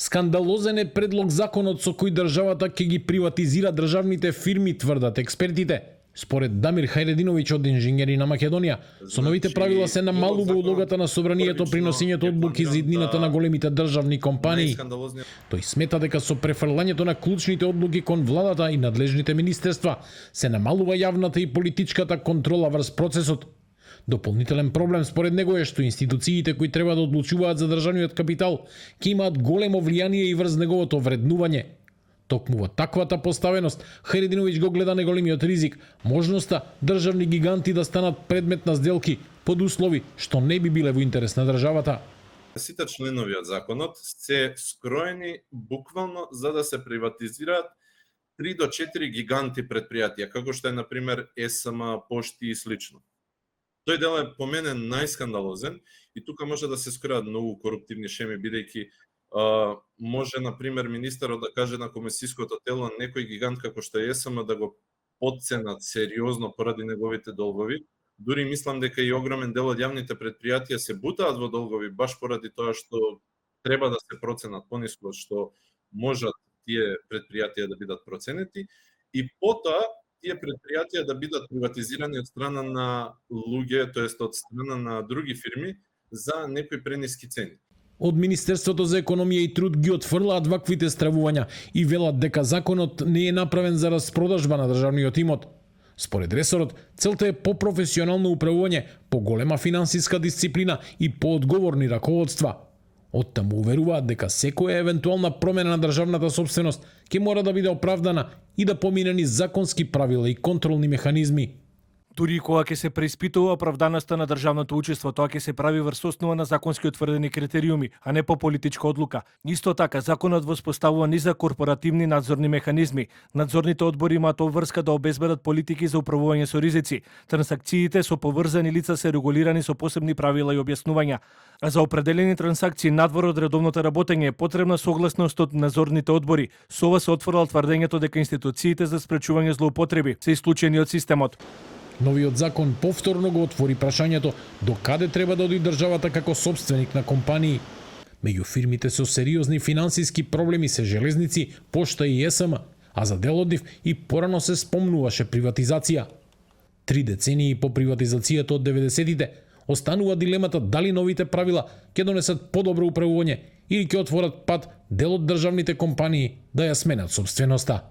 Скандалозен е предлог законот со кој државата ќе ги приватизира државните фирми, тврдат експертите. Според Дамир Хајрединовиќ од Инженери на Македонија, со новите правила се намалува улогата на собранието при носењето одлуки за иднината на големите државни компании. Тој смета дека со префрлањето на клучните одлуки кон владата и надлежните министерства се намалува јавната и политичката контрола врз процесот. Дополнителен проблем според него е што институциите кои треба да одлучуваат за државниот капитал ќе имаат големо влијание и врз неговото вреднување. Токму во таквата поставеност, Хајрединовиќ го гледа неголемиот ризик, можноста државни гиганти да станат предмет на сделки под услови што не би биле во интерес на државата. Сите членови од законот се скроени буквално за да се приватизираат 3 до 4 гиганти предпријатија, како што е на пример СМ, Пошти и слично. Тој дел е по мене најскандалозен и тука може да се скројат многу коруптивни шеми, бидејќи може, на пример, министерот да каже на комисиското тело некој гигант како што е СМ да го подценат сериозно поради неговите долгови. Дури мислам дека и огромен дел од јавните предпријатија се бутаат во долгови баш поради тоа што треба да се проценат пониско што можат тие предпријатија да бидат проценети и потоа тие предпријатија да бидат приватизирани од страна на луѓе, тоест од страна на други фирми за некои прениски цени. Од Министерството за економија и труд ги отфрлаат ваквите стравувања и велат дека законот не е направен за распродажба на државниот имот. Според ресорот, целта е по-професионално управување, по-голема финансиска дисциплина и поодговорни раководства. Оттаму уверуваат дека секоја евентуална промена на државната собственост ќе мора да биде оправдана и да помине низ законски правила и контролни механизми. Дури и кога ќе се преиспитува оправданоста на државното учество, тоа ќе се прави врз основа на законски утврдени критериуми, а не по политичка одлука. Исто така, законот воспоставува низа корпоративни надзорни механизми. Надзорните одбори имаат обврска да обезбедат политики за управување со ризици. Трансакциите со поврзани лица се регулирани со посебни правила и објаснувања. А за определени трансакции надвор од редовното работење е потребна согласност од надзорните одбори. Со ова се отворила тврдењето дека институциите за спречување злоупотреби се исклучени од системот. Новиот закон повторно го отвори прашањето до каде треба да оди државата како собственик на компании. Меѓу фирмите со сериозни финансиски проблеми се Железници, Пошта и СМ, а за дел од нив и порано се спомнуваше приватизација. 3 децении по приватизацијата од 90-тите останува дилемата дали новите правила ќе донесат подобро управување или ќе отворат пат дел од државните компании да ја сменат собственоста.